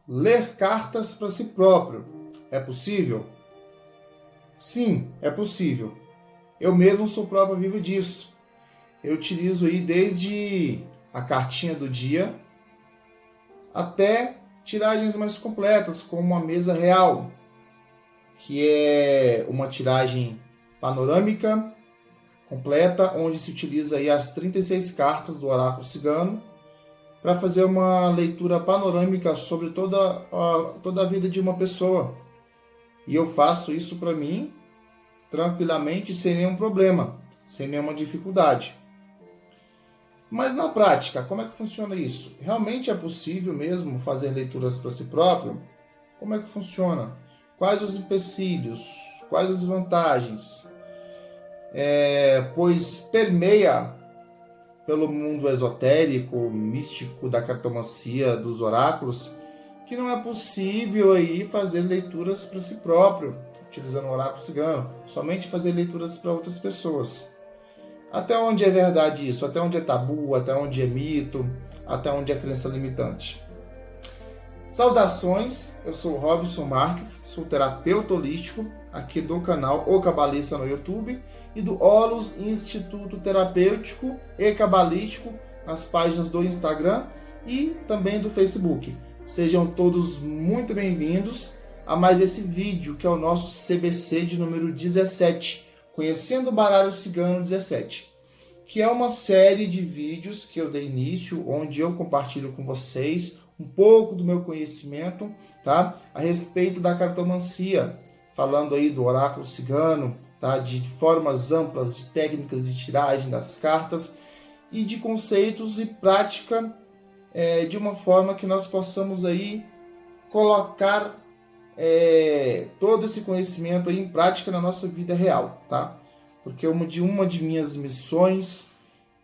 Ler cartas para si próprio é possível? Sim, é possível. Eu mesmo sou prova viva disso. Eu utilizo aí desde a cartinha do dia até tiragens mais completas, como a mesa real, que é uma tiragem panorâmica completa, onde se utiliza aí as 36 cartas do oráculo cigano para fazer uma leitura panorâmica sobre toda a vida de uma pessoa. E eu faço isso para mim tranquilamente, sem nenhum problema, sem nenhuma dificuldade. Mas na prática, como é que funciona isso? Realmente é possível mesmo fazer leituras para si próprio? Como é que funciona? Quais os empecilhos? Quais as vantagens? Pois permeia pelo mundo esotérico, místico da cartomancia, dos oráculos, que não é possível aí fazer leituras para si próprio, utilizando o oráculo cigano, somente fazer leituras para outras pessoas. Até onde é verdade isso? Até onde é tabu? Até onde é mito? Até onde é crença limitante? Saudações, eu sou o Robson Marques, sou terapeuta holístico aqui do canal O Cabalista no YouTube e do Horus Instituto Terapêutico e Cabalístico nas páginas do Instagram e também do Facebook. Sejam todos muito bem-vindos a mais esse vídeo que é o nosso CBC de número 17, Conhecendo o Baralho Cigano 17, que é uma série de vídeos que eu dei início, onde eu compartilho com vocês um pouco do meu conhecimento, tá? A respeito da cartomancia, falando aí do oráculo cigano, tá? De formas amplas, de técnicas de tiragem das cartas e de conceitos e prática de uma forma que nós possamos aí colocar todo esse conhecimento aí em prática na nossa vida real, tá? Porque uma de minhas missões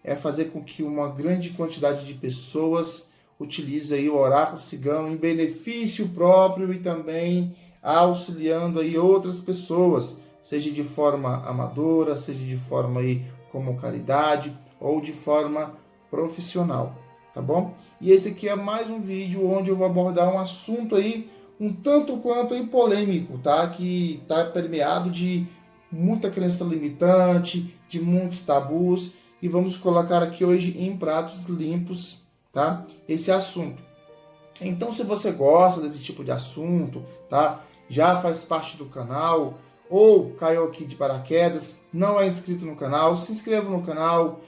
é fazer com que uma grande quantidade de pessoas utilize aí o oráculo cigano em benefício próprio e também auxiliando aí outras pessoas, seja de forma amadora, seja de forma aí como caridade ou de forma profissional, tá bom? E esse aqui é mais um vídeo onde eu vou abordar um assunto aí um tanto quanto polêmico, tá? Que está permeado de muita crença limitante, de muitos tabus, e vamos colocar aqui hoje em pratos limpos, tá? Esse assunto. Então, se você gosta desse tipo de assunto, tá? Já faz parte do canal ou caiu aqui de paraquedas, não é inscrito no canal, se inscreva no canal,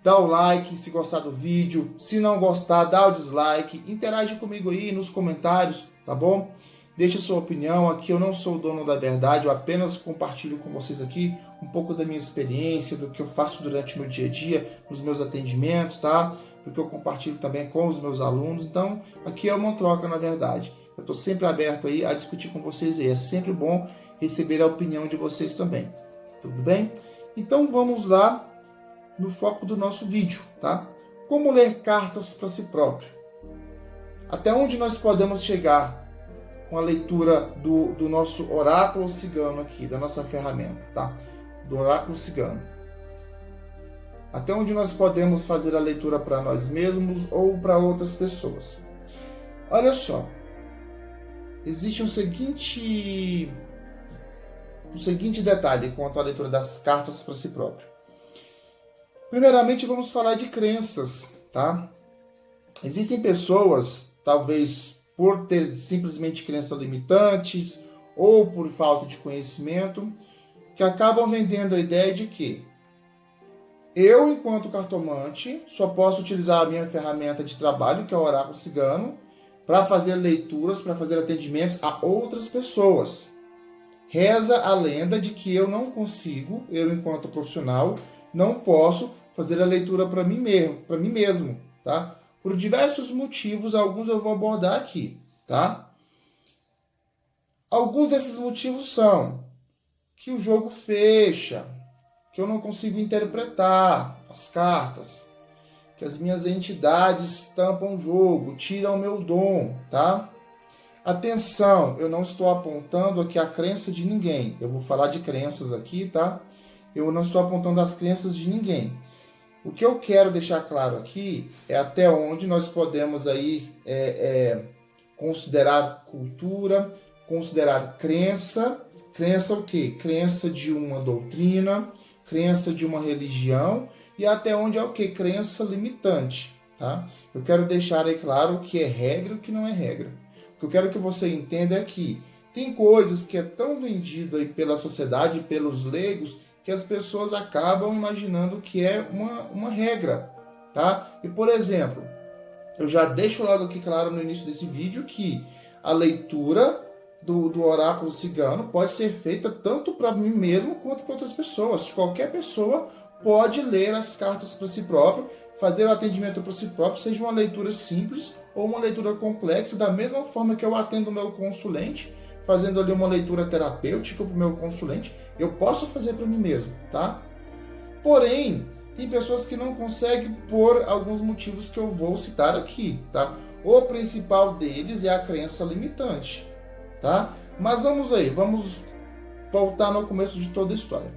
dá o like se gostar do vídeo, se não gostar, dá o dislike, interage comigo aí nos comentários, tá bom? Deixe sua opinião, aqui eu não sou o dono da verdade, eu apenas compartilho com vocês aqui um pouco da minha experiência, do que eu faço durante o meu dia a dia, nos meus atendimentos, tá? Do que eu compartilho também com os meus alunos, então aqui é uma troca na verdade. Eu estou sempre aberto aí a discutir com vocês e é sempre bom receber a opinião de vocês também, tudo bem? Então vamos lá no foco do nosso vídeo, tá? Como ler cartas para si próprio? Até onde nós podemos chegar com a leitura do nosso oráculo cigano aqui, da nossa ferramenta, tá? Do oráculo cigano. Até onde nós podemos fazer a leitura para nós mesmos ou para outras pessoas. Olha só, existe um seguinte detalhe quanto à leitura das cartas para si próprio. Primeiramente, vamos falar de crenças, tá? Existem pessoas, talvez por ter simplesmente crenças limitantes ou por falta de conhecimento, que acabam vendendo a ideia de que eu, enquanto cartomante, só posso utilizar a minha ferramenta de trabalho, que é o oráculo cigano, para fazer leituras, para fazer atendimentos a outras pessoas. Reza a lenda de que eu não consigo, eu, enquanto profissional, não posso fazer a leitura para mim mesmo, tá? Por diversos motivos, alguns eu vou abordar aqui, tá? Alguns desses motivos são que o jogo fecha, que eu não consigo interpretar as cartas, que as minhas entidades tampam o jogo, tiram o meu dom, tá? Atenção, eu não estou apontando aqui a crença de ninguém. Eu vou falar de crenças aqui, tá? Eu não estou apontando as crenças de ninguém. O que eu quero deixar claro aqui é até onde nós podemos aí considerar cultura, considerar crença. Crença o quê? Crença de uma doutrina, crença de uma religião e até onde é o quê? Crença limitante, tá? Eu quero deixar aí claro o que é regra e o que não é regra. O que eu quero que você entenda é que tem coisas que é tão vendido aí pela sociedade, pelos leigos, que as pessoas acabam imaginando que é uma regra, tá? E, por exemplo, eu já deixo logo aqui claro no início desse vídeo que a leitura do oráculo cigano pode ser feita tanto para mim mesmo quanto para outras pessoas. Qualquer pessoa pode ler as cartas para si próprio, fazer o atendimento para si próprio, seja uma leitura simples ou uma leitura complexa, da mesma forma que eu atendo o meu consulente, fazendo ali uma leitura terapêutica para o meu consulente, eu posso fazer para mim mesmo, tá? Porém, tem pessoas que não conseguem por alguns motivos que eu vou citar aqui, tá? O principal deles é a crença limitante, tá? Mas vamos voltar no começo de toda a história.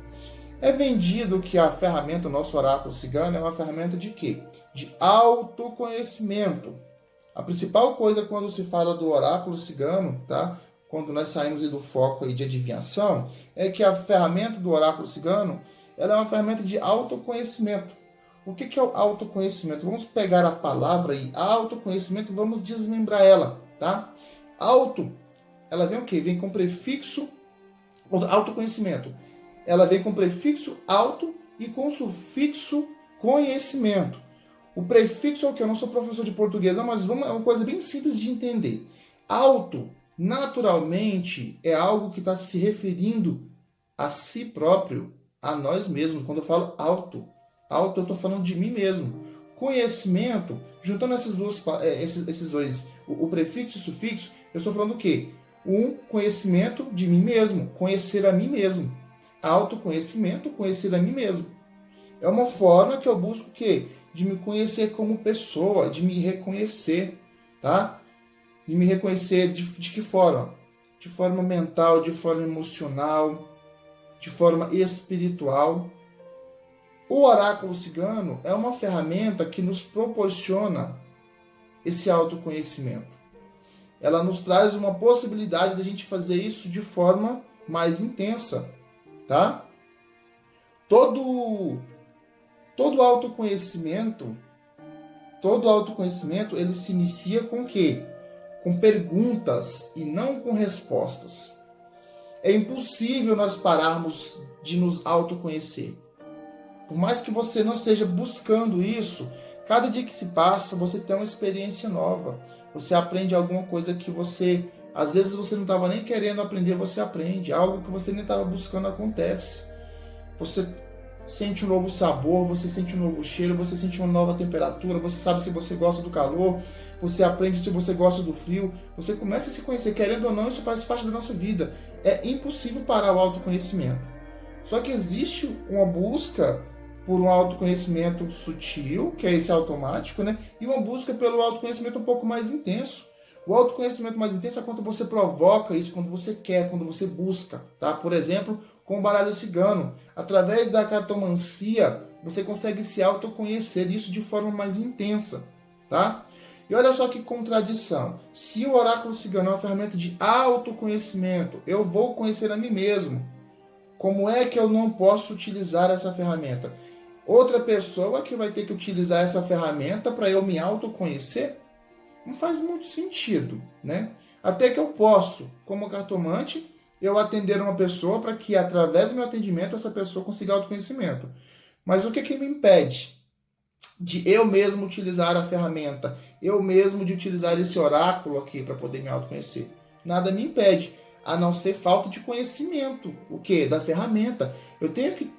É vendido que a ferramenta, o nosso oráculo cigano, é uma ferramenta de quê? De autoconhecimento. A principal coisa quando se fala do oráculo cigano, tá? Quando nós saímos do foco aí de adivinhação, é que a ferramenta do oráculo cigano, ela é uma ferramenta de autoconhecimento. O que é o autoconhecimento? Vamos pegar a palavra aí, autoconhecimento, vamos desmembrar ela, tá? Auto, ela vem o quê? Vem com prefixo, autoconhecimento. Ela vem com prefixo auto e com sufixo conhecimento. O prefixo é o quê? Eu não sou professor de português, mas é uma coisa bem simples de entender. Auto, naturalmente, é algo que está se referindo a si próprio, a nós mesmos. Quando eu falo auto eu estou falando de mim mesmo. Conhecimento, juntando esses dois, o prefixo e o sufixo, eu estou falando o quê? Um conhecimento de mim mesmo, conhecer a mim mesmo. Autoconhecimento, conhecer a mim mesmo. É uma forma que eu busco o quê? De me conhecer como pessoa, de me reconhecer, tá? De me reconhecer de que forma? De forma mental, de forma emocional, de forma espiritual. O oráculo cigano é uma ferramenta que nos proporciona esse autoconhecimento. Ela nos traz uma possibilidade de a gente fazer isso de forma mais intensa, tá? Todo autoconhecimento, ele se inicia com o quê? Com perguntas e não com respostas. É impossível nós pararmos de nos autoconhecer. Por mais que você não esteja buscando isso, cada dia que se passa, você tem uma experiência nova. Você aprende alguma coisa que às vezes você não estava nem querendo aprender, você aprende. Algo que você nem estava buscando acontece. Você sente um novo sabor, você sente um novo cheiro, você sente uma nova temperatura, você sabe se você gosta do calor, você aprende se você gosta do frio, você começa a se conhecer, querendo ou não, isso faz parte da nossa vida. É impossível parar o autoconhecimento. Só que existe uma busca por um autoconhecimento sutil, que é esse automático, né? E uma busca pelo autoconhecimento um pouco mais intenso. O autoconhecimento mais intenso é quando você provoca isso, quando você quer, quando você busca, tá? Por exemplo, com o baralho cigano. Através da cartomancia, você consegue se autoconhecer, isso de forma mais intensa, tá? E olha só que contradição. Se o oráculo cigano é uma ferramenta de autoconhecimento, eu vou conhecer a mim mesmo. Como é que eu não posso utilizar essa ferramenta? Outra pessoa que vai ter que utilizar essa ferramenta para eu me autoconhecer? Não faz muito sentido, né? Até que eu posso, como cartomante, eu atender uma pessoa para que, através do meu atendimento, essa pessoa consiga autoconhecimento. Mas o que me impede de eu mesmo utilizar a ferramenta, eu mesmo de utilizar esse oráculo aqui para poder me autoconhecer? Nada me impede, a não ser falta de conhecimento. O quê? Da ferramenta. Eu tenho que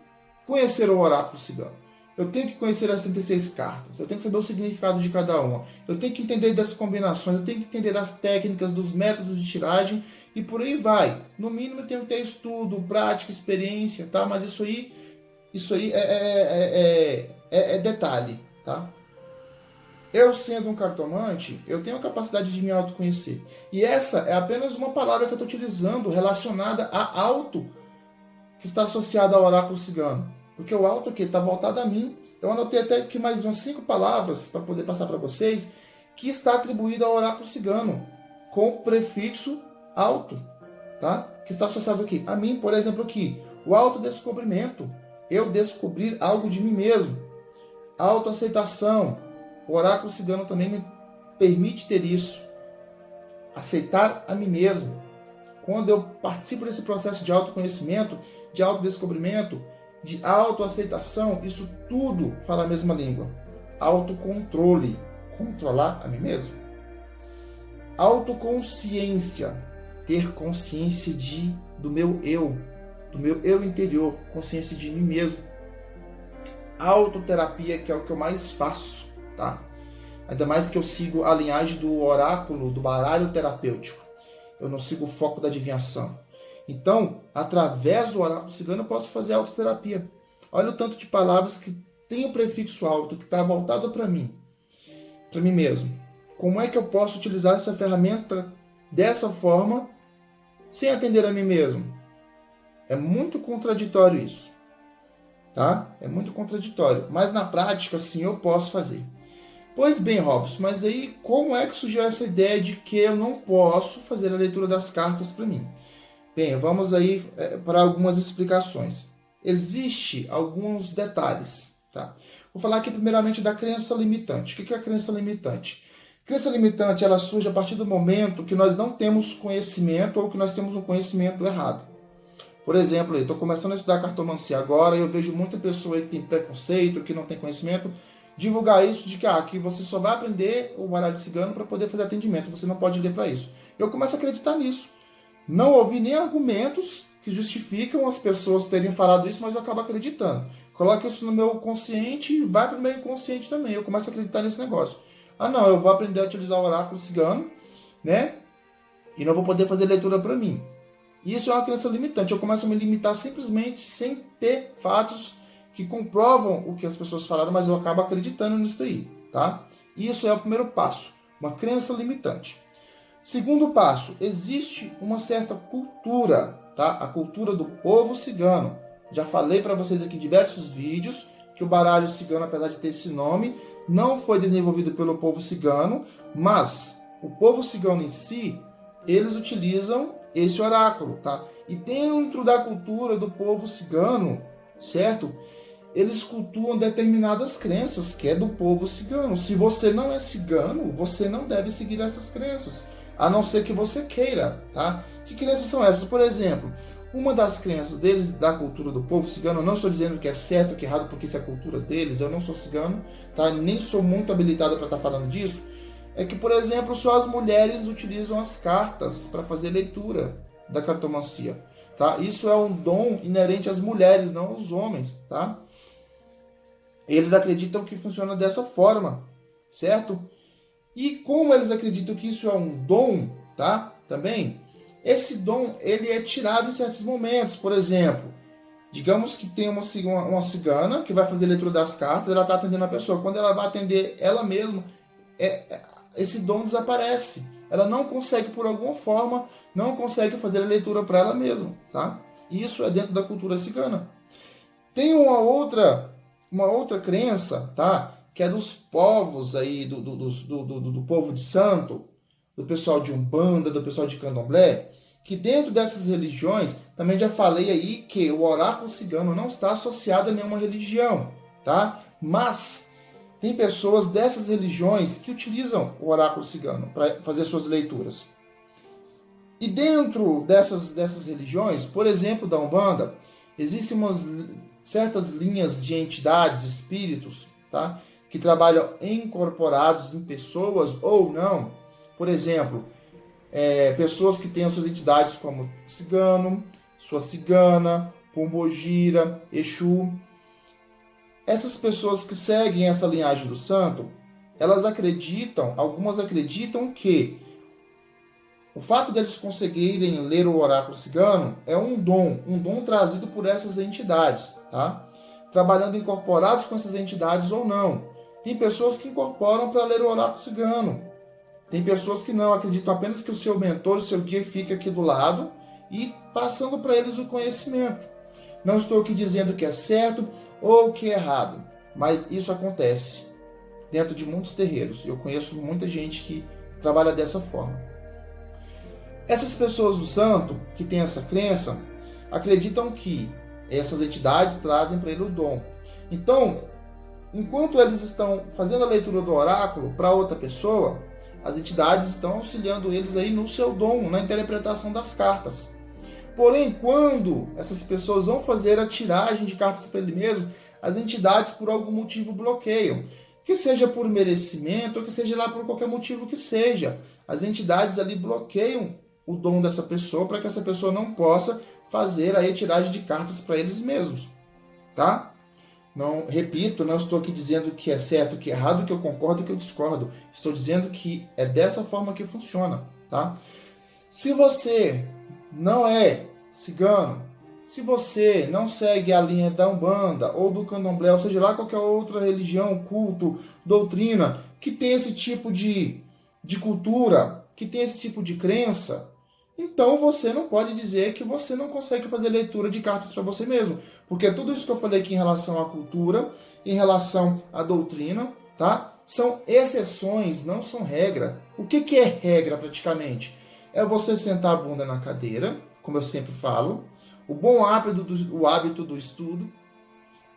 conhecer o oráculo cigano. Eu tenho que conhecer as 36 cartas. Eu tenho que saber o significado de cada uma. Eu tenho que entender das combinações. Eu tenho que entender das técnicas, dos métodos de tiragem e por aí vai. No mínimo eu tenho que ter estudo, prática, experiência, tá? Mas isso aí é detalhe, tá? Eu, sendo um cartomante, eu tenho a capacidade de me autoconhecer. E essa é apenas uma palavra que eu estou utilizando relacionada a auto, que está associada ao oráculo cigano. Porque o auto aqui está voltado a mim. Eu anotei até aqui mais umas 5 palavras para poder passar para vocês, que está atribuída ao oráculo cigano, com o prefixo auto, tá? Que está associado aqui. A mim, por exemplo, aqui, o autodescobrimento, eu descobrir algo de mim mesmo. Autoaceitação, o oráculo cigano também me permite ter isso. Aceitar a mim mesmo. Quando eu participo desse processo de autoconhecimento, de autodescobrimento, de autoaceitação, isso tudo fala a mesma língua. Autocontrole, controlar a mim mesmo. Autoconsciência, ter consciência do meu eu interior, consciência de mim mesmo. Autoterapia, que é o que eu mais faço, tá? Ainda mais que eu sigo a linhagem do oráculo, do baralho terapêutico. Eu não sigo o foco da adivinhação. Então, através do oráculo cigano, eu posso fazer autoterapia. Olha o tanto de palavras que tem o prefixo auto, que está voltado para mim mesmo. Como é que eu posso utilizar essa ferramenta dessa forma, sem atender a mim mesmo? É muito contraditório isso. Tá? É muito contraditório. Mas na prática, sim, eu posso fazer. Pois bem, Robson, mas aí como é que surgiu essa ideia de que eu não posso fazer a leitura das cartas para mim? Bem, vamos aí para algumas explicações. Existem alguns detalhes. Tá? Vou falar aqui primeiramente da crença limitante. O que é a crença limitante? A crença limitante ela surge a partir do momento que nós não temos conhecimento ou que nós temos um conhecimento errado. Por exemplo, eu estou começando a estudar cartomancia agora e eu vejo muita pessoa aí que tem preconceito, que não tem conhecimento, divulgar isso de que você só vai aprender o baralho cigano para poder fazer atendimento, você não pode ler para isso. Eu começo a acreditar nisso. Não ouvi nem argumentos que justificam as pessoas terem falado isso, mas eu acabo acreditando. Coloco isso no meu consciente e vai para o meu inconsciente também. Eu começo a acreditar nesse negócio. Não, eu vou aprender a utilizar o oráculo cigano, né? E não vou poder fazer leitura para mim. Isso é uma crença limitante. Eu começo a me limitar simplesmente sem ter fatos que comprovam o que as pessoas falaram, mas eu acabo acreditando nisso aí, tá? Isso é o primeiro passo, uma crença limitante. Segundo passo, existe uma certa cultura, tá? A cultura do povo cigano. Já falei para vocês aqui em diversos vídeos que o baralho cigano, apesar de ter esse nome, não foi desenvolvido pelo povo cigano, mas o povo cigano em si, eles utilizam esse oráculo, tá? E dentro da cultura do povo cigano, certo? Eles cultuam determinadas crenças que é do povo cigano. Se você não é cigano, você não deve seguir essas crenças, a não ser que você queira, tá? Que crenças são essas? Por exemplo, uma das crenças deles, da cultura do povo cigano, eu não estou dizendo que é certo ou que é errado, porque isso é a cultura deles, eu não sou cigano, tá? Nem sou muito habilitado para estar falando disso. É que, por exemplo, só as mulheres utilizam as cartas para fazer leitura da cartomancia, tá? Isso é um dom inerente às mulheres, não aos homens, tá? Eles acreditam que funciona dessa forma, certo? E como eles acreditam que isso é um dom, tá? Também, esse dom, ele é tirado em certos momentos. Por exemplo, digamos que tem uma cigana que vai fazer leitura das cartas, ela está atendendo a pessoa. Quando ela vai atender ela mesma, esse dom desaparece. Ela não consegue, por alguma forma, não consegue fazer a leitura para ela mesma, tá? Isso é dentro da cultura cigana. Tem uma outra crença, tá? Que é dos povos aí, do povo de santo, do pessoal de Umbanda, do pessoal de Candomblé, que dentro dessas religiões, também já falei aí que o oráculo cigano não está associado a nenhuma religião, tá? Mas tem pessoas dessas religiões que utilizam o oráculo cigano para fazer suas leituras. E dentro dessas religiões, por exemplo, da Umbanda, existem certas linhas de entidades, espíritos, tá? Que trabalham incorporados em pessoas ou não. Por exemplo, pessoas que têm as suas entidades como cigano, sua cigana, pombogira, Exu. Essas pessoas que seguem essa linhagem do santo, algumas acreditam que o fato deles conseguirem ler o oráculo cigano é um dom trazido por essas entidades, tá? Trabalhando incorporados com essas entidades ou não. Tem pessoas que incorporam para ler o oráculo cigano. Tem pessoas que não, acreditam apenas que o seu mentor, o seu guia fica aqui do lado e passando para eles o conhecimento. Não estou aqui dizendo que é certo ou que é errado, mas isso acontece dentro de muitos terreiros. Eu conheço muita gente que trabalha dessa forma. Essas pessoas do santo, que têm essa crença, acreditam que essas entidades trazem para ele o dom. Então, enquanto eles estão fazendo a leitura do oráculo para outra pessoa, as entidades estão auxiliando eles aí no seu dom, na interpretação das cartas. Porém, quando essas pessoas vão fazer a tiragem de cartas para ele mesmo, as entidades por algum motivo bloqueiam. Que seja por merecimento ou que seja lá por qualquer motivo que seja. As entidades ali bloqueiam o dom dessa pessoa para que essa pessoa não possa fazer a retiragem de cartas para eles mesmos. Tá? Não, repito, não estou aqui dizendo que é certo, que é errado, que eu concordo, que eu discordo. Estou dizendo que é dessa forma que funciona. Tá? Se você não é cigano, se você não segue a linha da Umbanda ou do Candomblé, ou seja lá qualquer outra religião, culto, doutrina, que tem esse tipo de cultura, que tem esse tipo de crença, então você não pode dizer que você não consegue fazer leitura de cartas para você mesmo. Porque tudo isso que eu falei aqui em relação à cultura, em relação à doutrina, tá? São exceções, não são regra. O que é regra praticamente? É você sentar a bunda na cadeira, como eu sempre falo, o bom hábito do estudo,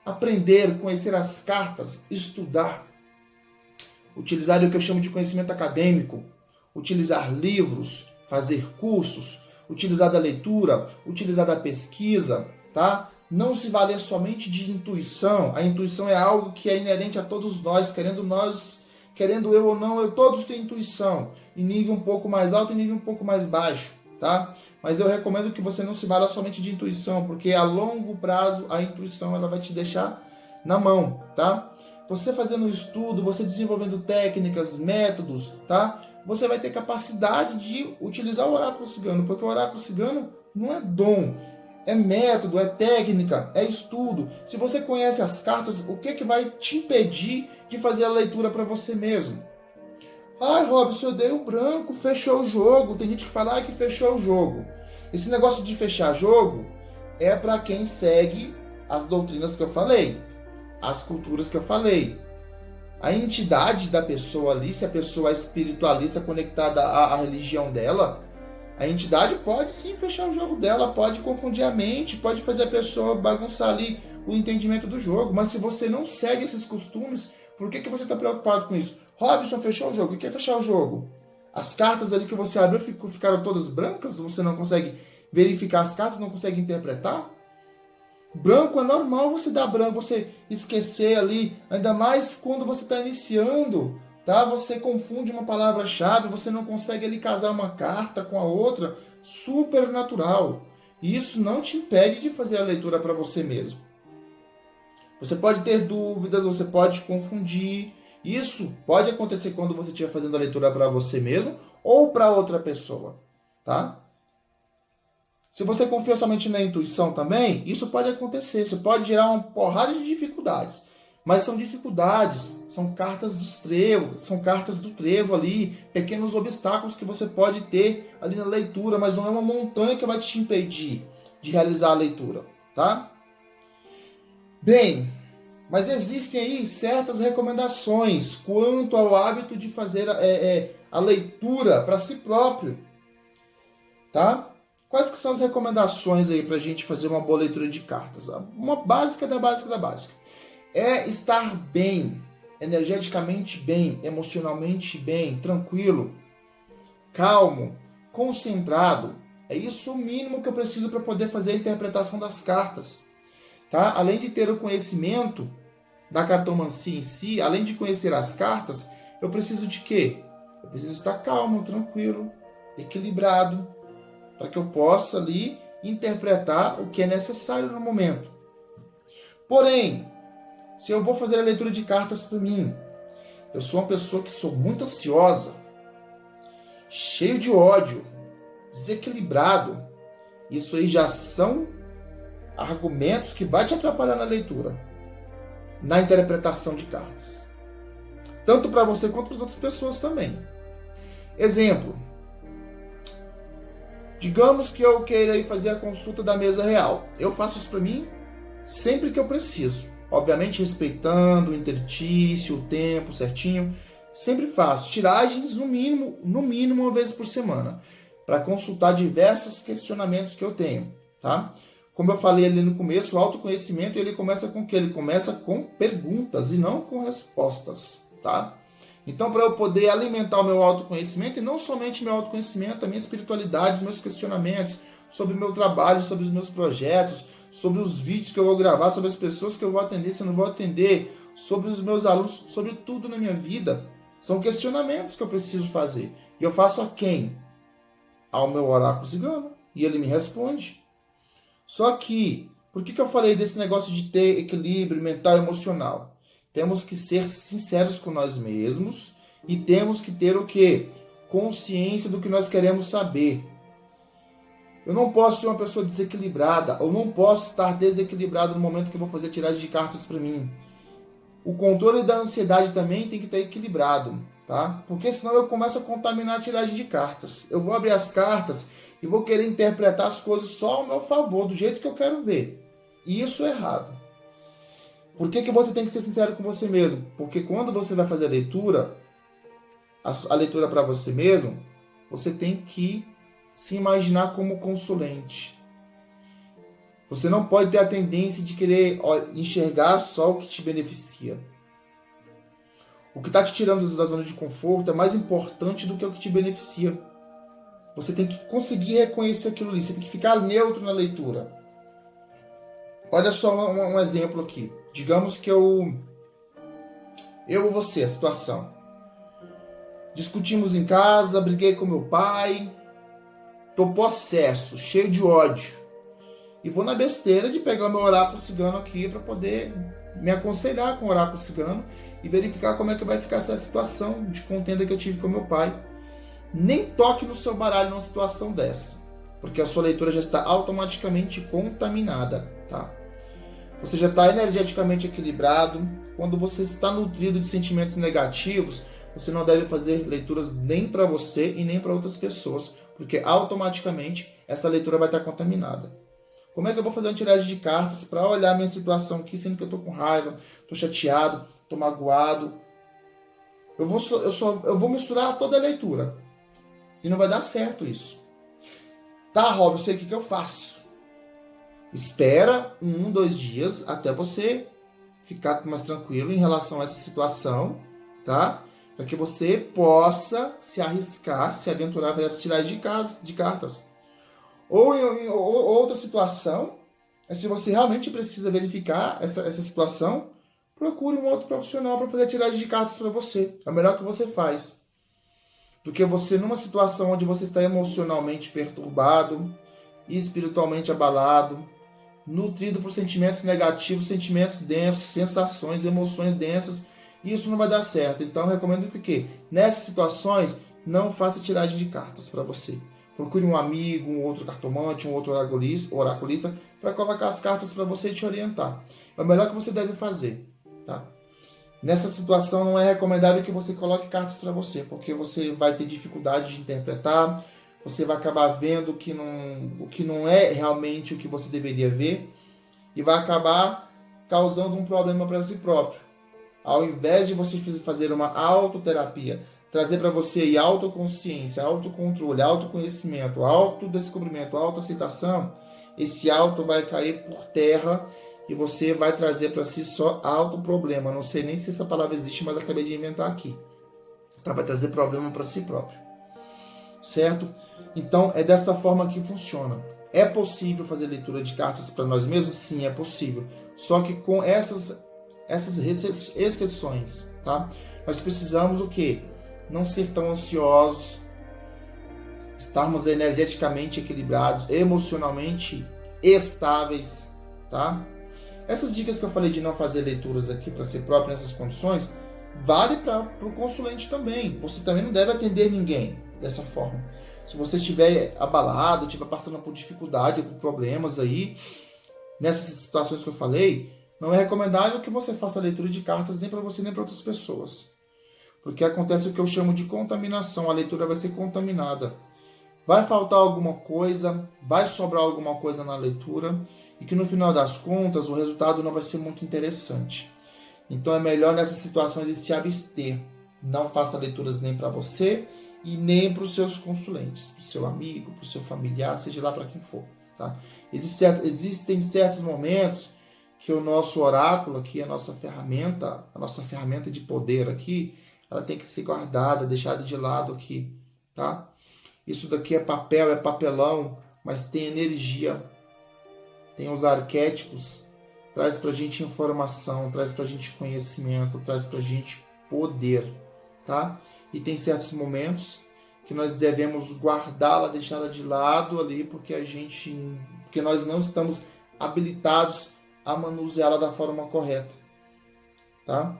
aprender, conhecer as cartas, estudar, utilizar o que eu chamo de conhecimento acadêmico, utilizar livros, fazer cursos, utilizar da leitura, utilizar da pesquisa, tá? Não se valer somente de intuição. A intuição é algo que é inerente a todos nós, querendo eu ou não, todos têm intuição, em nível um pouco mais alto e nível um pouco mais baixo, tá? Mas eu recomendo que você não se valha somente de intuição, porque a longo prazo a intuição ela vai te deixar na mão, tá? Você fazendo estudo, você desenvolvendo técnicas, métodos, tá? Você vai ter capacidade de utilizar o oráculo cigano, porque o oráculo cigano não é dom, é método, é técnica, é estudo. Se você conhece as cartas, o que vai te impedir de fazer a leitura para você mesmo? Ai, Robson, eu dei o branco, fechou o jogo. Tem gente que fala que fechou o jogo. Esse negócio de fechar jogo é para quem segue as doutrinas que eu falei, as culturas que eu falei. A entidade da pessoa ali, se a pessoa é espiritualista conectada à religião dela, a entidade pode sim fechar o jogo dela, pode confundir a mente, pode fazer a pessoa bagunçar ali o entendimento do jogo. Mas se você não segue esses costumes, por que você está preocupado com isso? Robson, fechou o jogo. O que é fechar o jogo? As cartas ali que você abriu ficaram todas brancas? Você não consegue verificar as cartas, não consegue interpretar? Branco é normal você dar branco, você esquecer ali, ainda mais quando você está iniciando, tá? Você confunde uma palavra-chave, você não consegue ali casar uma carta com a outra, super natural. E isso não te impede de fazer a leitura para você mesmo. Você pode ter dúvidas, você pode confundir. Isso pode acontecer quando você estiver fazendo a leitura para você mesmo ou para outra pessoa, tá? Se você confia somente na intuição também, isso pode acontecer. Isso pode gerar uma porrada de dificuldades. Mas são dificuldades, são cartas dos trevos, são cartas do trevo ali, pequenos obstáculos que você pode ter ali na leitura, mas não é uma montanha que vai te impedir de realizar a leitura, tá? Bem, mas existem aí certas recomendações quanto ao hábito de fazer a leitura para si próprio, tá? Quais que são as recomendações aí para a gente fazer uma boa leitura de cartas? Uma básica da básica da básica. É estar bem, energeticamente bem, emocionalmente bem, tranquilo, calmo, concentrado. É isso o mínimo que eu preciso para poder fazer a interpretação das cartas. Tá? Além de ter o conhecimento da cartomancia em si, além de conhecer as cartas, eu preciso de quê? Eu preciso estar calmo, tranquilo, equilibrado, para que eu possa ali interpretar o que é necessário no momento. Porém, se eu vou fazer a leitura de cartas para mim, eu sou uma pessoa que sou muito ansiosa, cheio de ódio, desequilibrado, isso aí já são argumentos que vai te atrapalhar na leitura, na interpretação de cartas. Tanto para você quanto para as outras pessoas também. Exemplo. Digamos que eu queira ir fazer a consulta da mesa real. Eu faço isso para mim sempre que eu preciso. Obviamente respeitando o interstício, o tempo certinho. Sempre faço. Tiragens no mínimo uma vez por semana. para consultar diversos questionamentos que eu tenho, tá? Como eu falei ali no começo, o autoconhecimento ele começa com o quê? Ele começa com perguntas e não com respostas, tá? Então, para eu poder alimentar o meu autoconhecimento, e não somente meu autoconhecimento, a minha espiritualidade, os meus questionamentos sobre o meu trabalho, sobre os meus projetos, sobre os vídeos que eu vou gravar, sobre as pessoas que eu vou atender, se eu não vou atender, sobre os meus alunos, sobre tudo na minha vida, são questionamentos que eu preciso fazer. E eu faço a quem? Ao meu oráculo cigano. E ele me responde. Só que, por que eu falei desse negócio de ter equilíbrio mental e emocional? Temos que ser sinceros com nós mesmos e temos que ter o quê? Consciência do que nós queremos saber. Eu não posso ser uma pessoa desequilibrada, ou não posso estar desequilibrado no momento que eu vou fazer tiragem de cartas para mim. O controle da ansiedade também tem que estar equilibrado, tá? Porque senão eu começo a contaminar a tiragem de cartas. Eu vou abrir as cartas e vou querer interpretar as coisas só ao meu favor, do jeito que eu quero ver. E isso é errado. Por que você tem que ser sincero com você mesmo? Porque quando você vai fazer a leitura para você mesmo, você tem que se imaginar como consulente. Você não pode ter a tendência de querer enxergar só o que te beneficia. O que está te tirando da zona de conforto é mais importante do que o que te beneficia. Você tem que conseguir reconhecer aquilo ali. Você tem que ficar neutro na leitura. Olha só um exemplo aqui. Digamos que eu e você, a situação. Discutimos em casa, briguei com meu pai, tô possesso, cheio de ódio. E vou na besteira de pegar o meu oráculo cigano aqui para poder me aconselhar com o oráculo cigano e verificar como é que vai ficar essa situação de contenda que eu tive com meu pai. Nem toque no seu baralho numa situação dessa, porque a sua leitura já está automaticamente contaminada, tá? Você já está energeticamente equilibrado. Quando você está nutrido de sentimentos negativos, você não deve fazer leituras nem para você e nem para outras pessoas, porque automaticamente essa leitura vai estar contaminada. Como é que eu vou fazer uma tiragem de cartas para olhar a minha situação aqui, sendo que eu estou com raiva, estou chateado, estou magoado? Eu vou misturar toda a leitura. E não vai dar certo isso. Tá, Rob, eu sei o que eu faço. Espera 2 dias até você ficar mais tranquilo em relação a essa situação, tá? Para que você possa se arriscar, se aventurar a fazer essa tiragem de cartas. Ou em outra situação, se você realmente precisa verificar essa situação, procure um outro profissional para fazer a tiragem de cartas para você. É o melhor que você faz. Do que você numa situação onde você está emocionalmente perturbado, espiritualmente abalado, nutrido por sentimentos negativos, sentimentos densos, sensações, emoções densas. Isso não vai dar certo. Então, eu recomendo que nessas situações, não faça tiragem de cartas para você. Procure um amigo, um outro cartomante, um outro oraculista para colocar as cartas para você e te orientar. É o melhor que você deve fazer, tá? Nessa situação, não é recomendável que você coloque cartas para você, porque você vai ter dificuldade de interpretar, você vai acabar vendo o que não é realmente o que você deveria ver e vai acabar causando um problema para si próprio. Ao invés de você fazer uma autoterapia, trazer para você aí autoconsciência, autocontrole, autoconhecimento, autodescobrimento, autoaceitação, esse auto vai cair por terra e você vai trazer para si só autoproblema. Não sei nem se essa palavra existe, mas acabei de inventar aqui. Tá? Vai trazer problema para si próprio. Certo? Então, é desta forma que funciona. É possível fazer leitura de cartas para nós mesmos? Sim, é possível. Só que com essas exceções, tá? Nós precisamos o quê? Não ser tão ansiosos, estarmos energeticamente equilibrados, emocionalmente estáveis, tá? Essas dicas que eu falei de não fazer leituras aqui para si próprio nessas condições, vale para o consulente também. Você também não deve atender ninguém dessa forma. Se você estiver abalado, estiver passando por dificuldade, por problemas aí, nessas situações que eu falei, não é recomendável que você faça a leitura de cartas nem para você nem para outras pessoas. Porque acontece o que eu chamo de contaminação. A leitura vai ser contaminada. Vai faltar alguma coisa, vai sobrar alguma coisa na leitura e que no final das contas o resultado não vai ser muito interessante. Então é melhor nessas situações se abster. Não faça leituras nem para você e nem para os seus consulentes, para o seu amigo, para o seu familiar, seja lá para quem for. Tá? Existem certos momentos que o nosso oráculo aqui, a nossa ferramenta de poder aqui, ela tem que ser guardada, deixada de lado aqui. Tá? Isso daqui é papel, é papelão, mas tem energia, tem os arquétipos, traz para a gente informação, traz para a gente conhecimento, traz para a gente poder, tá? E tem certos momentos que nós devemos guardá-la, deixá-la de lado ali, porque nós não estamos habilitados a manuseá-la da forma correta, tá?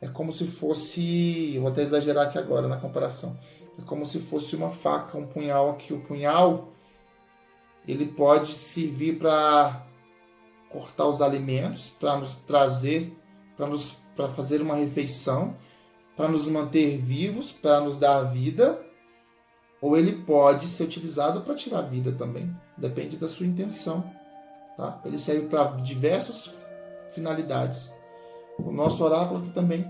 É como se fosse, vou até exagerar aqui agora na comparação, é como se fosse uma faca, um punhal aqui. O punhal, ele pode servir para cortar os alimentos, para nos trazer, para fazer uma refeição, para nos manter vivos, para nos dar vida, ou ele pode ser utilizado para tirar a vida também. Depende da sua intenção. Tá? Ele serve para diversas finalidades. O nosso oráculo aqui também.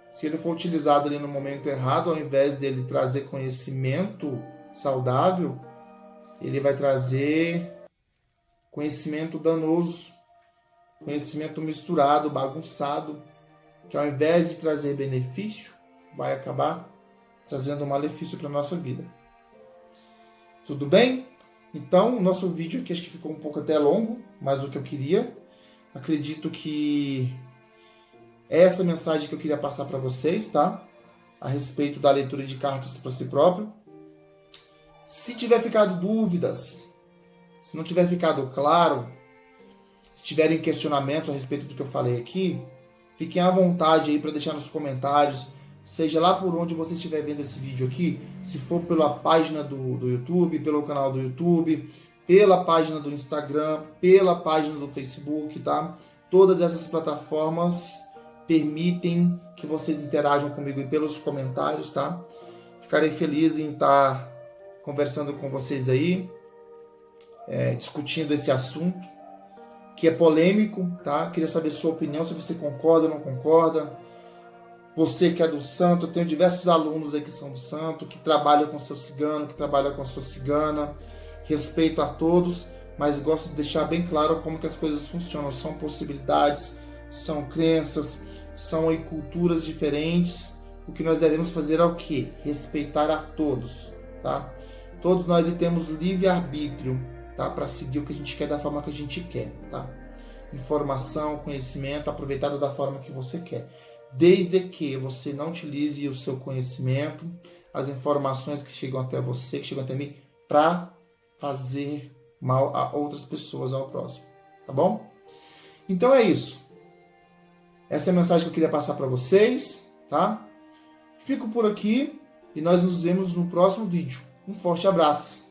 Se ele for utilizado ali no momento errado, ao invés dele trazer conhecimento saudável, ele vai trazer conhecimento danoso, conhecimento misturado, bagunçado, que ao invés de trazer benefício, vai acabar trazendo malefício para a nossa vida. Tudo bem? Então, o nosso vídeo aqui acho que ficou um pouco até longo, mas o que eu queria. Acredito que é essa mensagem que eu queria passar para vocês, tá? A respeito da leitura de cartas para si próprio. Se tiver ficado dúvidas, se não tiver ficado claro, se tiverem questionamentos a respeito do que eu falei aqui, fiquem à vontade aí para deixar nos comentários, seja lá por onde você estiver vendo esse vídeo aqui, se for pela página do YouTube, pelo canal do YouTube, pela página do Instagram, pela página do Facebook, tá? Todas essas plataformas permitem que vocês interajam comigo aí pelos comentários, tá? Ficarei feliz em estar conversando com vocês aí, discutindo esse assunto, que é polêmico, tá? Queria saber sua opinião, se você concorda ou não concorda. Você que é do santo, eu tenho diversos alunos aí que são do santo, que trabalham com seu cigano, que trabalham com sua cigana. Respeito a todos, mas gosto de deixar bem claro como que as coisas funcionam. São possibilidades, são crenças, são aí culturas diferentes. O que nós devemos fazer é o quê? Respeitar a todos, tá? Todos nós temos livre-arbítrio, tá? Para seguir o que a gente quer da forma que a gente quer, tá? Informação, conhecimento, aproveitado da forma que você quer. Desde que você não utilize o seu conhecimento, as informações que chegam até você, que chegam até mim, para fazer mal a outras pessoas, ao próximo, tá bom? Então é isso. Essa é a mensagem que eu queria passar para vocês, tá? Fico por aqui e nós nos vemos no próximo vídeo. Um forte abraço.